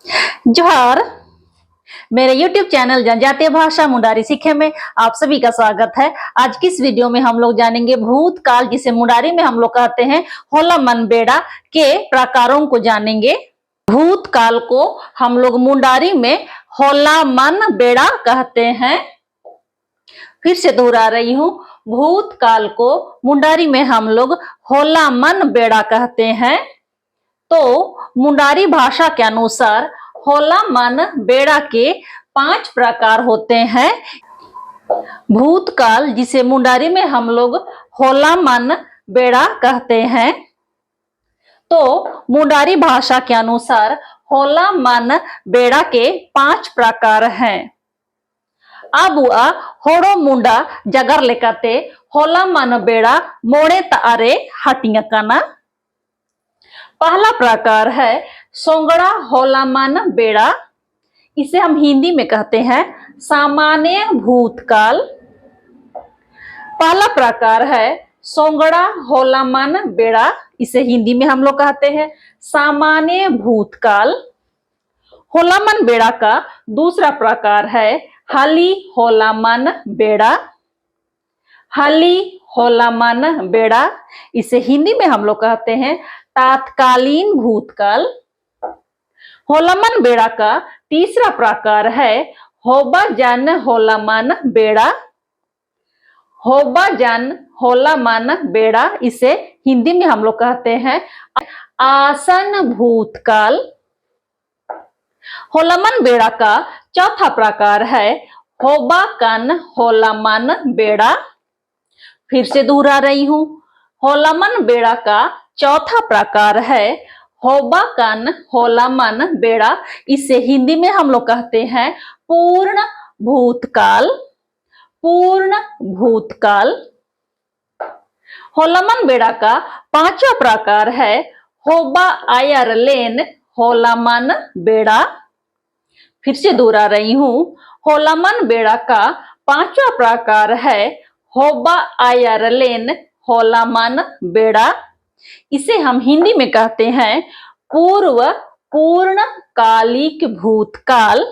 जोहार। मेरे YouTube channel जनजातीय भाषा मुंडारी सीखे में आप सभी का स्वागत है। आज की इस वीडियो में हम लोग जानेंगे भूतकाल, जिसे मुंडारी में हम लोग कहते हैं होला मन बेड़ा, के प्रकारों को जानेंगे। भूतकाल को हम लोग मुंडारी में होला मन बेड़ा कहते हैं। फिर से दोहरा रही हूँ, भूतकाल को मुंडारी में हम लोग होला मन बेड़ा कहते हैं। तो मुंडारी भाषा के अनुसार होला मन बेड़ा के 5 प्रकार होते हैं। भूतकाल, जिसे मुंडारी में हम लोग होला मन बेड़ा कहते हैं, तो मुंडारी भाषा के अनुसार होला मन बेड़ा के 5 प्रकार हैं। अब होड़ो मुंडा जगर लेकते होला मन बेड़ा मोड़े तारे हटिया कना। पहला प्रकार है सोंगड़ा होला मन बेड़ा, इसे हम हिंदी में कहते हैं सामान्य भूतकाल। पहला प्रकार है सोंगड़ा होला मन बेड़ा, इसे हिंदी में हम लोग कहते हैं सामान्य भूतकाल। होला मन बेड़ा का दूसरा प्रकार है हली होला मन बेड़ा। हली होला मन बेड़ा, इसे हिंदी में हम लोग कहते हैं तात्कालीन भूतकाल। होला मन बेड़ा का तीसरा प्रकार है होबा जन होला मन बेड़ा। होबा जन होला मन बेड़ा, इसे हिंदी में हम लोग कहते हैं आसन भूतकाल। होला मन बेड़ा का चौथा प्रकार है होबा कन होला मन बेड़ा। फिर से दोहरा रही हूं, होला मन बेड़ा का चौथा प्रकार है होबा कन होला मन बेड़ा, इसे हिंदी में हम लोग कहते हैं पूर्ण भूतकाल। पूर्ण भूतकाल। होला मन बेड़ा का पांचवा प्रकार है होबा आयर लेन होला मन बेड़ा। फिर से दोहरा रही हूं, होला मन बेड़ा का पांचवा प्रकार है होबा आयर लेन होला मन बेड़ा, इसे हम हिंदी में कहते हैं पूर्व पूर्णकालिक भूतकाल।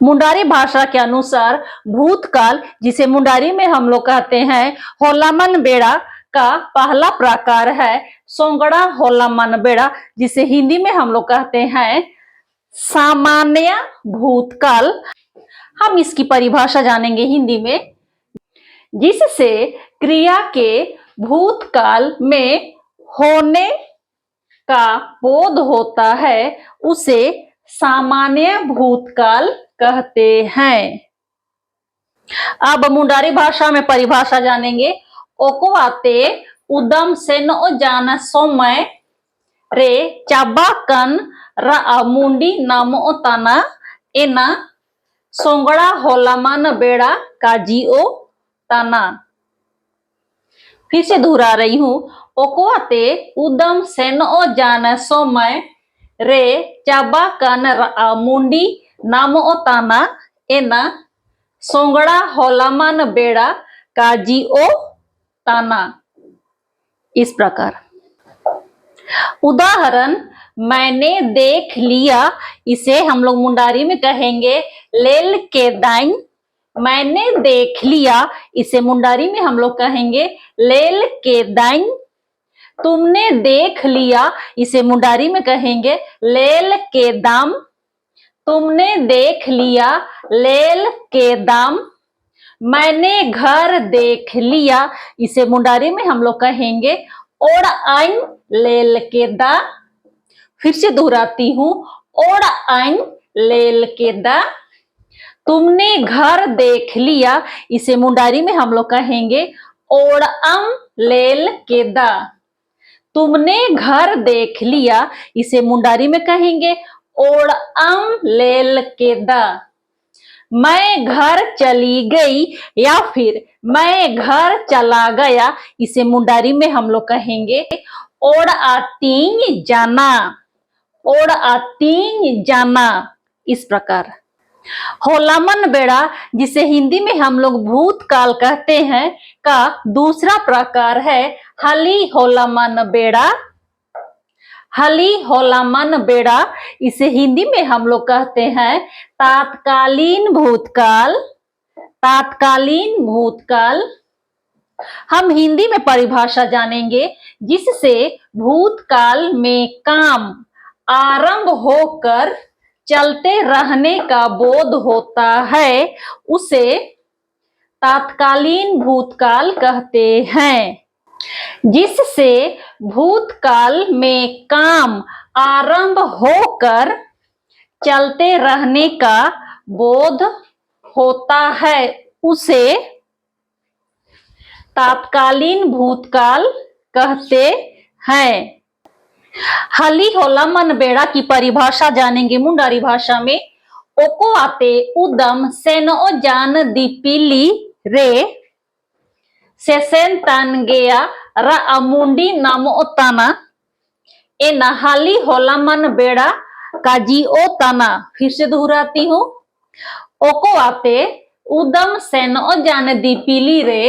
मुंडारी भाषा के अनुसार भूतकाल, जिसे मुंडारी में हम लोग कहते हैं होला मन बेड़ा, का पहला प्रकार है सोंगड़ा होला मन बेड़ा, जिसे हिंदी में हम लोग कहते हैं सामान्य भूतकाल। हम इसकी परिभाषा जानेंगे हिंदी में। जिससे क्रिया के भूतकाल में होने का बोध होता है, उसे सामान्य भूतकाल कहते हैं। अब मुंडारी भाषा में परिभाषा जानेंगे। ओकोआते उदम से नो जाना सोमय रे चाबा कन रा मुंडी नामो तना एना सोंगड़ा होला मन बेड़ा काजिओ तना। फिर से दोहरा रही हूं, ओकोआते उदम सेनो जाना सोमय रे चाबा कन रा मुंडी नामो तना एना सोंगड़ा होला मन बेड़ा काजिओ तना। इस प्रकार उदाहरण मैंने देख लिया, इसे हम लोग मुंडारी में कहेंगे लेल के दाइन। मैंने देख लिया, इसे मुंडारी में हम लोग कहेंगे लेल के दाइन। तुमने देख लिया, इसे मुंडारी में कहेंगे लेल के दाम। तुमने देख लिया, लेल के दाम। मैंने घर देख लिया, इसे मुंडारी में हम लोग कहेंगे ओड़ आइन लेल के दा। फिर से दोहराती हूं, ओड़ आइन लेल के दा। तुमने घर देख लिया, इसे मुंडारी में हम लोग कहेंगे ओड़अम लेल के दा। तुमने घर देख लिया, इसे मुंडारी में कहेंगे ओड़अम लेल के दा। मैं घर चली गई या फिर मैं घर चला गया, इसे मुंडारी में हम लोग कहेंगे ओड़ आतीन जाना। ओड़ आतीन जाना। इस प्रकार होला मन बेड़ा, जिसे हिंदी में हम लोग भूतकाल कहते हैं, का दूसरा प्रकार है हली होला मन बेड़ा। हली होला मन बेड़ा, इसे हिंदी में हम लोग कहते हैं तात्कालीन भूतकाल। तात्कालीन भूतकाल। हम हिंदी में परिभाषा जानेंगे जिससे भूतकाल में काम आरंभ होकर चलते रहने का बोध होता है, उसे तात्कालीन भूतकाल कहते हैं। जिससे भूतकाल में काम आरंभ होकर चलते रहने का बोध होता है, उसे तात्कालीन भूतकाल कहते हैं। हली होला मन बेड़ा की परिभाषा जानेंगे मुंडारी भाषा में। ओको आते उदम सेनो जान दीपिली रे सेसेन तान गया रा अमुंडी नामो ताना ए नहाली होला मन बेड़ा काजी ओ ताना। फिर से दोहराती हूँ। ओको आते उदम सेनो जान दीपिली रे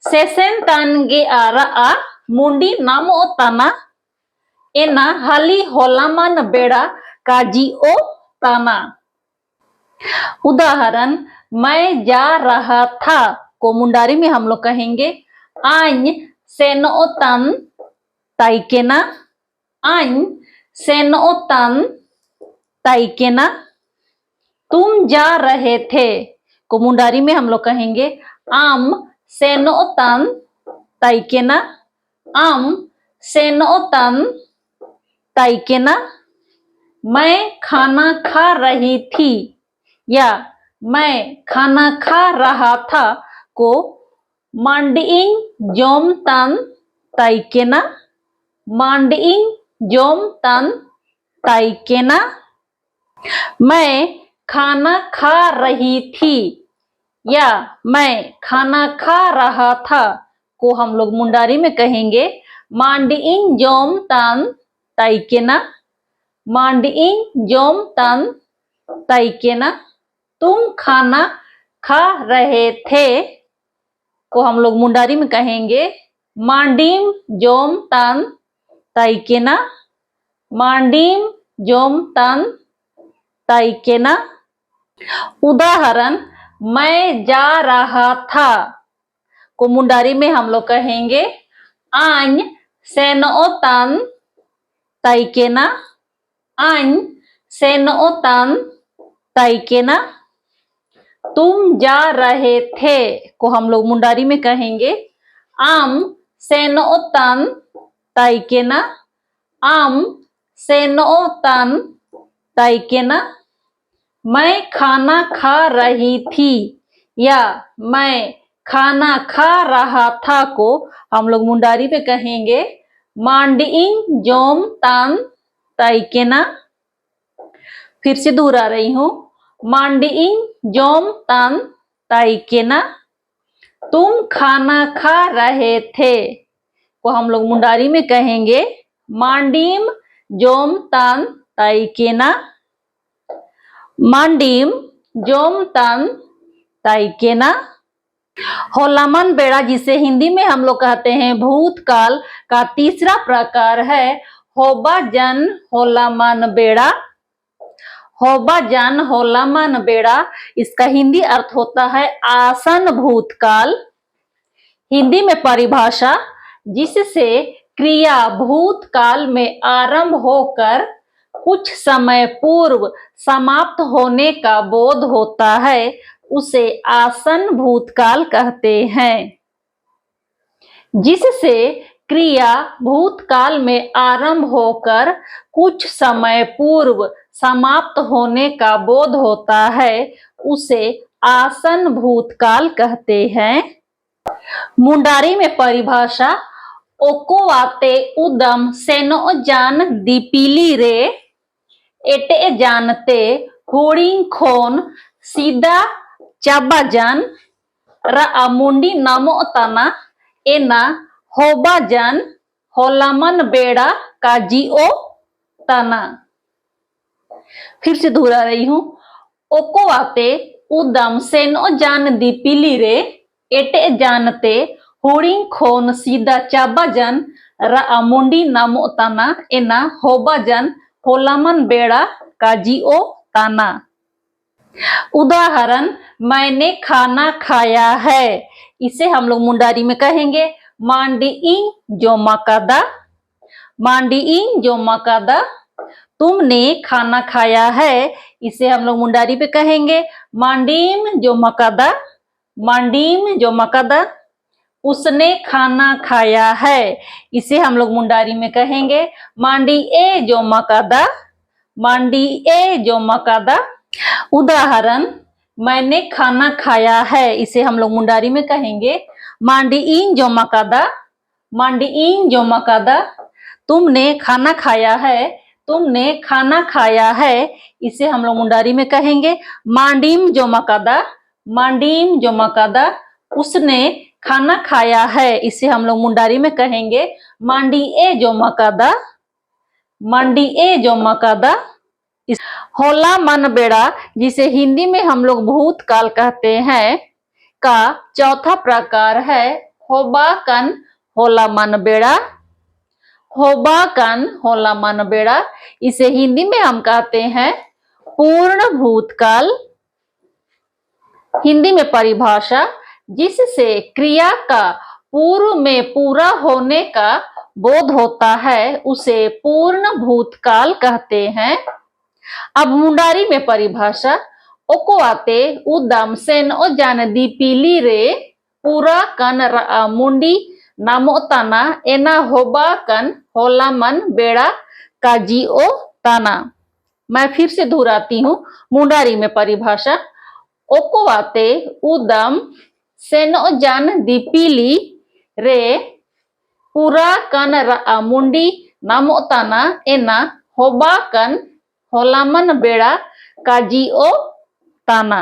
सेसेन तान गया रा मुंडी नामो ताना एना हली होला मन बेड़ा काजी ओ ताना। उदाहरण, मैं जा रहा था को मुंडारी में हम लोग कहेंगे आन सेनो तन ताइकेना। आन सेनो तन ताइकेना। तुम जा रहे थे को मुंडारी में हम लोग कहेंगे आम सेनो तन ताइकेना। आम सेनो तन ताइकेना। मैं खाना खा रही थी या मैं खाना खा रहा था को मांडिंग जोम तन ताइकेना। मांडिंग जोम तन ताइकेना। मैं खाना खा रही थी या मैं खाना खा रहा था को हम लोग मुंडारी में कहेंगे मांडिंग जोम तन ताइकेना। मांडिंग जोम तन ताइकेना। तुम खाना खा रहे थे को हम लोग मुंडारी में कहेंगे मांडीम जोम तन ताइकेना। मांडीम जोम तन ताइकेना। उदाहरण, मैं जा रहा था को मुंडारी में हम लोग कहेंगे आन सेनो तन ताइकेना। आन सेनो तन ताइकेना। तुम जा रहे थे को हम लोग मुंडारी में कहेंगे आम सेनो तन ताइकेना। आम सेनो तन ताइकेना। मैं खाना खा रही थी या मैं खाना खा रहा था को हम लोग मुंडारी पे कहेंगे मांडिंग जोम तन ताइकेना। फिर से दोहरा रही हूं, मांडिंग जोम तन ताइकेना। तुम खाना खा रहे थे को हम लोग मुंडारी में कहेंगे मांडीम जोम तन ताइकेना। मांडीम जोम तन ताइकेना। होला मन बेड़ा जिसे हिंदी में हम लोग कहते हैं भूतकाल का तीसरा प्रकार है होबा जन होला मन बेड़ा। होबा जन होला मन बेड़ा, इसका हिंदी अर्थ होता है आसन भूतकाल। हिंदी में परिभाषा, जिससे क्रिया भूतकाल में आरंभ होकर कुछ समय पूर्व समाप्त होने का बोध होता है, उसे आसन भूतकाल कहते हैं। जिससे क्रिया भूतकाल में आरंभ होकर कुछ समय पूर्व समाप्त होने का बोध होता है, उसे आसन भूतकाल कहते हैं। मुंडारी में परिभाषा, ओकोवाते उदम सेनो जान दीपिली रे एटे जानते हुड़िंग खोन सीधा चाबाजन रा अमुंडी नमो तना एना होबाजन होलामन बेड़ा काजिओ तना। फिर से दोहरा रही हूं, ओकोवाते उदम सेनो जान दीपिली रे एटे जानते हुड़िंग खोन सीधा चाबाजन ra mundi namo tana ena hobajan holaman बेड़ा काजिओ ताना। उदाहरण, मैंने खाना खाया है, इसे हम लोग मुंडारी में कहेंगे मांडीइंग जोमाकादा। मांडीइंग जोमाकादा। तुमने खाना खाया है, इसे हम लोग मुंडारी पे कहेंगे मांडीम जोमाकादा। मांडीम जोमाकादा। उसने खाना खाया है, इसे हम लोग मुंडारी में कहेंगे मांडी ए जोमाकादा। मांडी ए जोमाकादा। उदाहरण, मैंने खाना खाया है, इसे हम लोग मुंडारी में कहेंगे मांडीइन जोमाकादा। मांडीइन जोमाकादा। तुमने खाना खाया है, तुमने खाना खाया है, इसे हम लोग मुंडारी में कहेंगे मांडीम जोमाकादा। मांडीम जोमाकादा। उसने खाना खाया है, इसे हम लोग मुंडारी में कहेंगे मांडी ए जोमाकादा। मांडी ए जोमाकादा। होला मन बेड़ा, जिसे हिंदी में हम लोग भूतकाल कहते हैं, का चौथा प्रकार है होबाकन होला मन बेड़ा। होबाकन होला मन बेड़ा, इसे हिंदी में हम कहते हैं पूर्ण भूतकाल। हिंदी में परिभाषा, जिससे क्रिया का पूर्व में पूरा होने का बोध होता है, उसे पूर्ण भूतकाल कहते हैं। अब मुंडारी में परिभाषा, ओकोआते उदम सेन ओ जान दीपीली रे पूरा कन रा मुंडी नामो ताना एना होबा कन होला मन बेड़ा काजी ओ ताना। मैं फिर से दोहराती हूँ मुंडारी में परिभाषा, ओकोआते उदम सेन ओ जान दीपीली रे पूरा कन रा मुंडी नामो ताना एना होबा कन होलामन बेड़ा काजिओ ताना।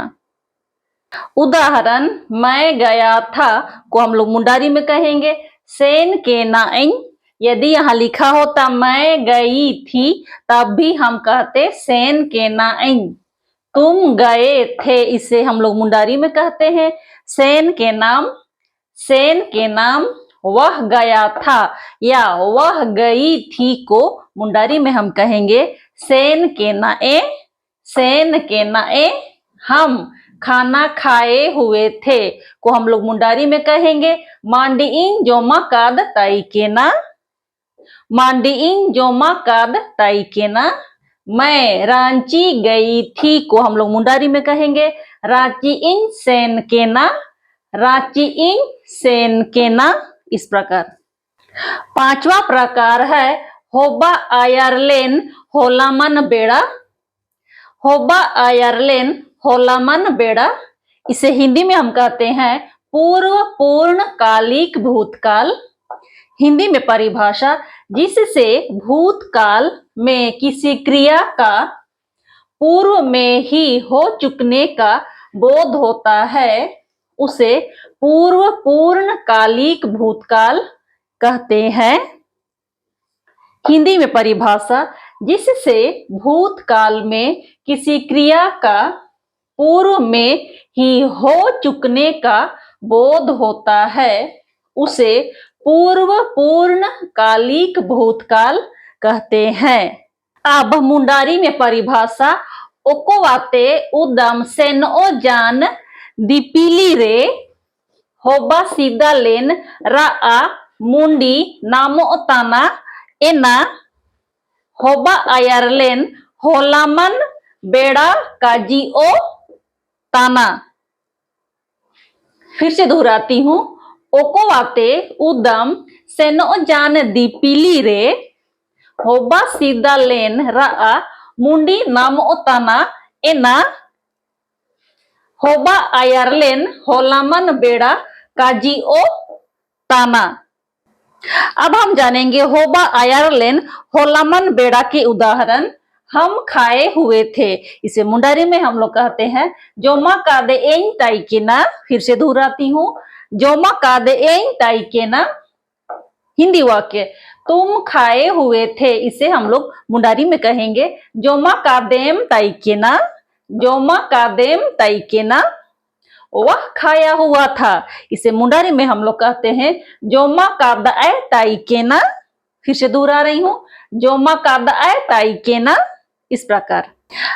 उदाहरण, मैं गया था को हम लोग मुंडारी में कहेंगे सेन के नाइन। यदि यहाँ लिखा होता मैं गई थी, तब भी हम कहते सेन के नाइन। तुम गए थे, इसे हम लोग मुंडारी में कहते हैं सेन के नाम। सेन के नाम। वह गया था या वह गई थी को मुंडारी में हम कहेंगे सेन के नाए। सेन के नाए। हम खाना खाए हुए थे को हम लोग मुंडारी में कहेंगे मांडीइन जोमाकाद ताइकेना। मांडीइन जोमाकाद ताइकेना। मैं रांची गई थी को हम लोग मुंडारी में कहेंगे रांची इन सेन केना। रांची इन सेन केना। इस प्रकार। पांचवा प्रकार है होबा आयरलेन होलामन बेड़ा। होबा आयरलेन होलामन बेड़ा, इसे हिंदी में हम कहते हैं पूर्व पूर्णकालिक भूतकाल। हिंदी में परिभाषा, जिससे भूतकाल में किसी क्रिया का पूर्व में ही हो चुकने का बोध होता है, उसे पूर्व पूर्णकालिक भूतकाल कहते हैं। हिंदी में परिभाषा, जिससे भूतकाल में किसी क्रिया का पूर्व में ही हो चुकने का बोध होता है, उसे पूर्व पूर्णकालिक भूतकाल कहते हैं। अब मुंडारी में परिभाषा, ओकोवाते उदम सेनओ जान दीपीली रे होबा सीधा लेन रा मुंडी नामो ताना एना होबा आयरलेन होलामन बेड़ा काजिओ ताना। फिर से दोहराती हूँ, ओकोवाते उदम सेनो जान दीपीली रे होबा सीधा लेन रा मुंडी नामो ताना एना होबा आयरलेन होलामन बेड़ा काजिओ ताना। अब हम जानेंगे होबा आयरलेन होलामन बेड़ा के उदाहरण। हम खाए हुए थे, इसे मुंडारी में हम लोग कहते हैं जोमा कादे एं ताइकेना। फिर से दोहराती हूँ, जोमा कादे एं ताइकेना। हिंदी वाक्य, तुम खाए हुए थे, इसे हम लोग मुंडारी में कहेंगे जोमा कादेम ताइकेना। जोमा कादेम ताइकेना। वह खाया हुआ था, इसे मुंडारी में हम लोग कहते हैं जोमा कादाए ताइकेना। फिर से दोहरा रही हूं, जो मा काद आए ताई के ना। इस प्रकार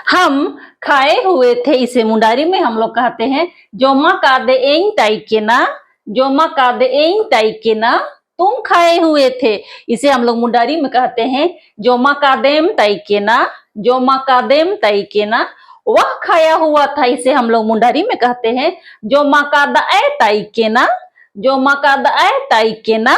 हम खाए हुए थे, इसे मुंडारी में हम लोग कहते हैं जो मा कादे एं ताई के ना, जो मा कादे एं ताई के ना, तुम खाए हुए थे। इसे हम लोग मुंडारी में कहते हैं जो मा कादेम ताई के ना, जो मा कादेम ताई के ना। वह खाया हुआ था, इसे हम लोग मुंडारी में कहते हैं जो मा कादा आए ताई के ना, जो मा कादा आए ताई के ना।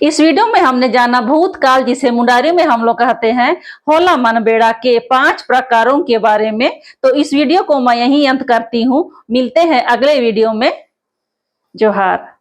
इस वीडियो में हमने जाना भूतकाल, जिसे मुंडारी में हम लोग कहते हैं होला मन बेड़ा, के 5 प्रकारों के बारे में। तो इस वीडियो को मैं यहीं अंत करती हूँ। मिलते हैं अगले वीडियो में। जोहार।